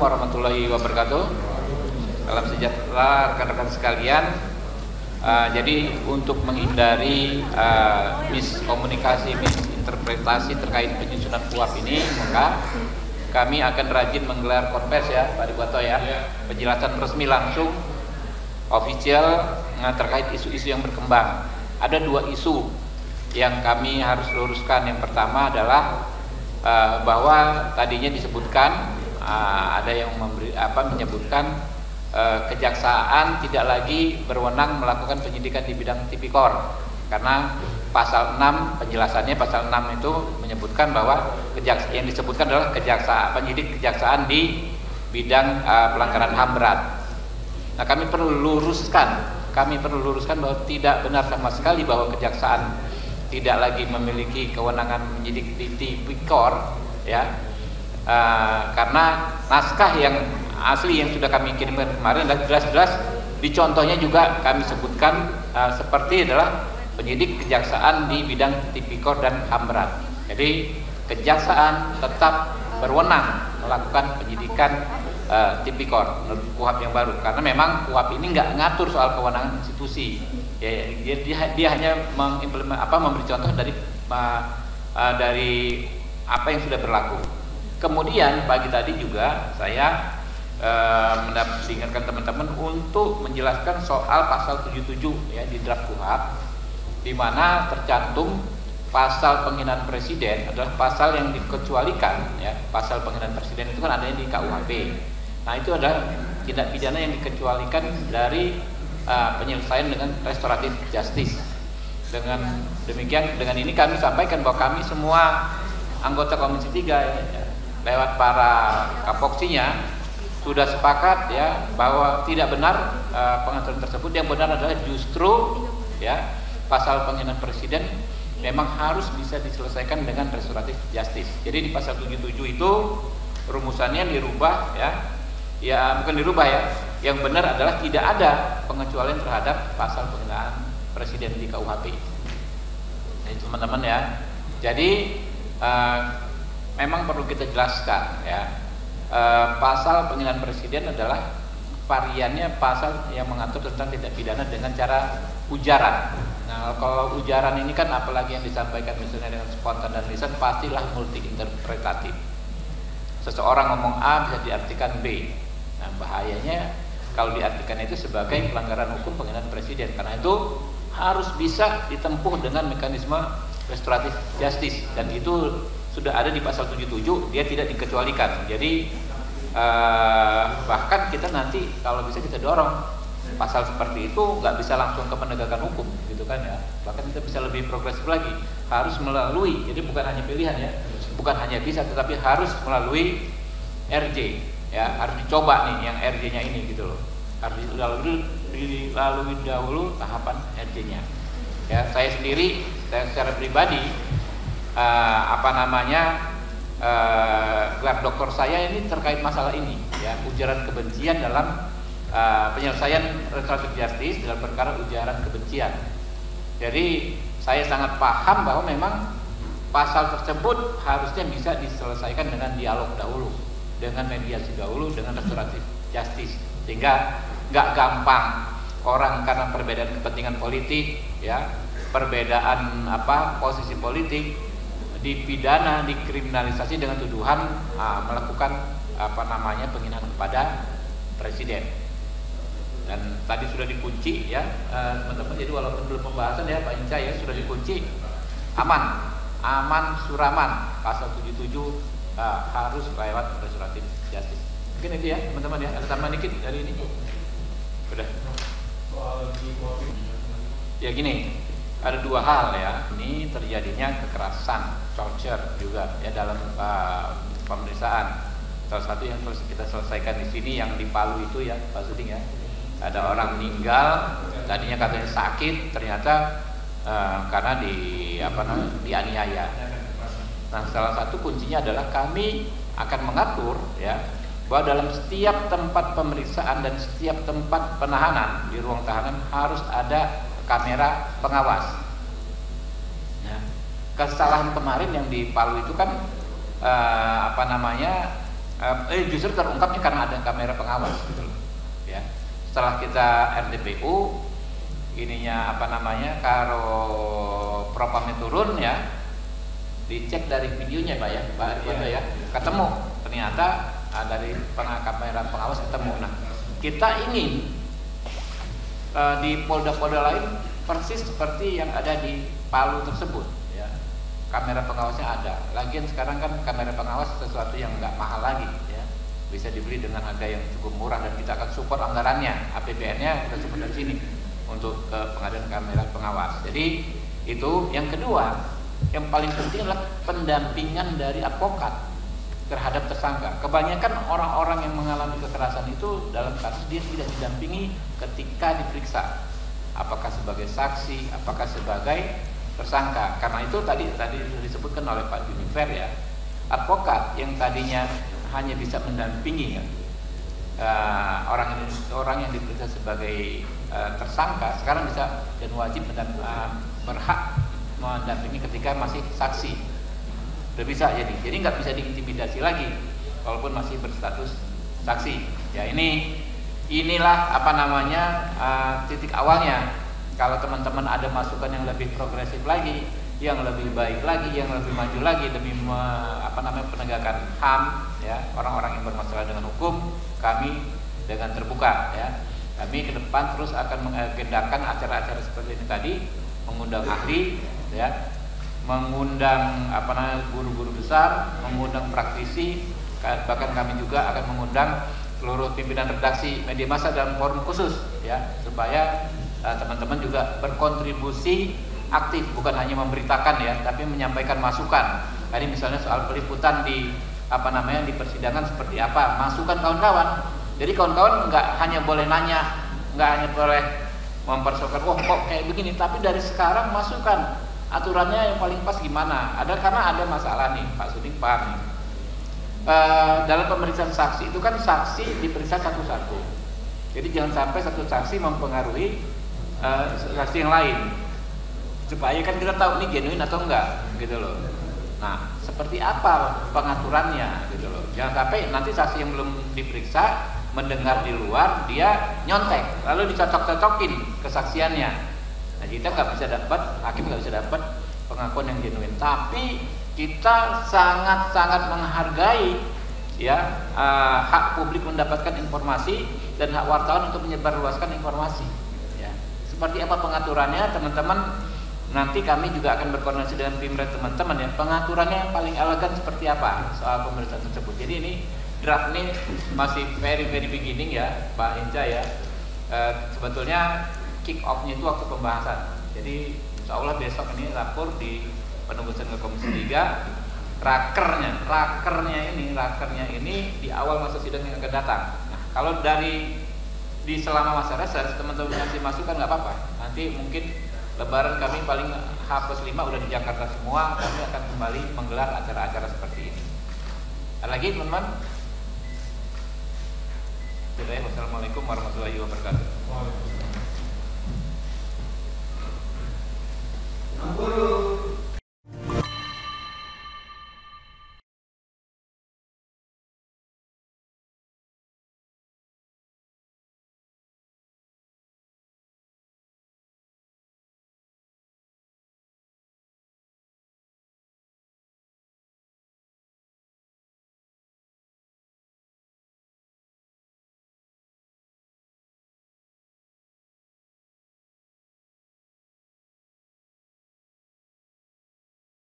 warahmatullahi wabarakatuh. Salam sejahtera rekan-rekan sekalian. Jadi untuk menghindari miskomunikasi, misinterpretasi terkait penyusunan KUHP ini, maka kami akan rajin menggelar konvers ya Pak Dibwoto ya, penjelasan resmi langsung official terkait isu-isu yang berkembang. Ada dua isu yang kami harus luruskan. Yang pertama adalah bahwa tadinya disebutkan ada yang menyebutkan kejaksaan tidak lagi berwenang melakukan penyidikan di bidang tipikor, karena pasal 6 penjelasannya, pasal 6 itu menyebutkan bahwa yang disebutkan adalah penyidik kejaksaan di bidang pelanggaran HAM berat. Nah, kami perlu luruskan bahwa tidak benar sama sekali bahwa kejaksaan tidak lagi memiliki kewenangan menyidik di tipikor ya, karena naskah yang asli yang sudah kami kirimkan kemarin adalah jelas-jelas di contohnya juga kami sebutkan seperti adalah penyidik kejaksaan di bidang tipikor dan HAM berat. Jadi kejaksaan tetap berwenang melakukan penyidikan tipikor menurut KUHP yang baru, karena memang KUHP ini nggak ngatur soal kewenangan institusi. Ya, dia hanya memberi contoh dari apa yang sudah berlaku. Kemudian pagi tadi juga saya mengingatkan teman-teman untuk menjelaskan soal pasal 77 ya di draft KUHP, di mana tercantum pasal penghinaan presiden adalah pasal yang dikecualikan ya. Pasal penghinaan presiden itu kan adanya di KUHP. Nah, itu adalah tindak pidana yang dikecualikan dari penyelesaian dengan restoratif justice. Dengan demikian, dengan ini kami sampaikan bahwa kami semua anggota Komisi 3 ya, lewat para kapoksinya sudah sepakat ya bahwa tidak benar pengaturan tersebut. Yang benar adalah justru ya pasal penghinaan presiden memang harus bisa diselesaikan dengan restoratif justice. Jadi di pasal 77 itu rumusannya dirubah ya bukan dirubah ya. Yang benar adalah tidak ada pengecualian terhadap pasal penghinaan presiden di KUHP. Nah, itu teman-teman ya. Jadi memang perlu kita jelaskan ya. Pasal penghinaan presiden adalah variannya pasal yang mengatur tentang tindak pidana dengan cara ujaran. Nah, kalau ujaran ini kan apalagi yang disampaikan misalnya dengan spontan dan lisan, pastilah multi interpretatif. Seseorang ngomong A bisa diartikan B. Nah, bahayanya kalau diartikan itu sebagai pelanggaran hukum penghinaan presiden, karena itu harus bisa ditempuh dengan mekanisme restoratif justice, dan itu sudah ada di pasal 77, dia tidak dikecualikan. Jadi bahkan kita nanti kalau bisa kita dorong pasal seperti itu nggak bisa langsung ke penegakan hukum gitu kan ya, bahkan kita bisa lebih progresif lagi, harus melalui, jadi bukan hanya pilihan ya, bukan hanya bisa tetapi harus melalui RJ ya, harus dicoba nih yang RJ-nya ini gitu loh, harus dilalui dahulu tahapan RJ-nya ya. Saya sendiri, saya secara pribadi gelar doktor saya ini terkait masalah ini ya, ujaran kebencian dalam penyelesaian restoratif justice dalam perkara ujaran kebencian. Jadi saya sangat paham bahwa memang pasal tersebut harusnya bisa diselesaikan dengan dialog dahulu, dengan mediasi dahulu, dengan restoratif justice, sehingga nggak gampang orang karena perbedaan kepentingan politik ya, perbedaan posisi politik dipidana, dikriminalisasi dengan tuduhan melakukan penghinaan kepada presiden. Dan tadi sudah dikunci ya teman-teman, jadi walaupun belum pembahasan ya Pak Inca ya, sudah dikunci aman suraman pasal 77 harus lewat restoratif justice. Mungkin itu ya teman-teman ya, ada tambahan dikit dari ini sudah ya. Gini, ada dua hal ya, ini terjadinya kekerasan, torture juga ya dalam pemeriksaan. Salah satu yang terus kita selesaikan di sini yang di Palu itu ya Pak Suding ya, ada orang meninggal, tadinya katanya sakit, ternyata karena dianiaya. Nah, salah satu kuncinya adalah kami akan mengatur ya bahwa dalam setiap tempat pemeriksaan dan setiap tempat penahanan di ruang tahanan harus ada kamera pengawas. Ya. Kesalahan kemarin yang di Palu itu kan justru terungkapnya karena ada kamera pengawas gitu loh. Ya. Setelah kita RDPU ininya apa namanya, kalau propamnya turun ya, dicek dari videonya Pak ya, Pak Arifin ya, ketemu ternyata dari kamera pengawas ketemu. Nah, kita ingin di polda-polda lain persis seperti yang ada di Palu tersebut ya, kamera pengawasnya ada. Lagian sekarang kan kamera pengawas sesuatu yang nggak mahal lagi ya, bisa dibeli dengan harga yang cukup murah, dan kita akan support anggarannya, APBN-nya kita support dari sini untuk pengadaan kamera pengawas. Jadi itu. Yang kedua, yang paling penting adalah pendampingan dari advokat terhadap tersangka. Kebanyakan orang-orang yang mengalami kekerasan itu dalam kasus dia tidak didampingi ketika diperiksa, apakah sebagai saksi, apakah sebagai tersangka. Karena itu tadi sudah disebutkan oleh Pak Junifer ya, advokat yang tadinya hanya bisa mendampingi ya, orang yang diperiksa sebagai tersangka, sekarang bisa dan wajib berhak mendampingi ketika masih saksi. Udah bisa jadi nggak bisa diintimidasi lagi walaupun masih berstatus saksi ya. Inilah apa namanya titik awalnya. Kalau teman-teman ada masukan yang lebih progresif lagi, yang lebih baik lagi, yang lebih maju lagi demi penegakan HAM ya, orang-orang yang bermasalah dengan hukum, kami dengan terbuka ya. Kami ke depan terus akan mengagendakan acara-acara seperti ini tadi, mengundang ahli ya, mengundang guru-guru besar, mengundang praktisi, bahkan kami juga akan mengundang seluruh pimpinan redaksi media massa dalam forum khusus ya, supaya teman-teman juga berkontribusi aktif, bukan hanya memberitakan ya, tapi menyampaikan masukan. Tadi misalnya soal peliputan di di persidangan seperti apa, masukan kawan-kawan. Jadi kawan-kawan nggak hanya boleh nanya, nggak hanya boleh mempersoalkan kok kayak begini, tapi dari sekarang masukan aturannya yang paling pas gimana. Karena ada masalah nih Pak Suding paham nih. Dalam pemeriksaan saksi itu kan saksi diperiksa satu-satu. Jadi jangan sampai satu saksi mempengaruhi saksi yang lain. Supaya kan kita tahu ini genuine atau enggak gitu loh. Nah, seperti apa pengaturannya gitu loh. Jangan sampai nanti saksi yang belum diperiksa mendengar di luar dia nyontek lalu dicocok-cocokin kesaksiannya. Nah, kita nggak bisa dapat, hakim nggak bisa dapat pengakuan yang genuine. Tapi kita sangat-sangat menghargai ya hak publik mendapatkan informasi dan hak wartawan untuk menyebarluaskan informasi. Ya. Seperti apa pengaturannya, teman-teman? Nanti kami juga akan berkoordinasi dengan Pimret teman-teman ya. Pengaturannya yang paling elegan seperti apa soal pemeriksaan tersebut. Jadi ini draft ini masih very beginning ya, Pak Inca ya. Sebetulnya kick off-nya itu waktu pembahasan. Jadi insya Allah besok ini rapor di penembusan ke Komisi 3. Rakernya ini di awal masa sidang yang akan datang. Nah, kalau di selama masa reses teman-teman ngasih masukan nggak apa-apa. Nanti mungkin Lebaran kami paling H+5 udah di Jakarta semua, kami akan kembali menggelar acara-acara seperti ini. Ada lagi teman-teman? Wassalamualaikum warahmatullahi wabarakatuh.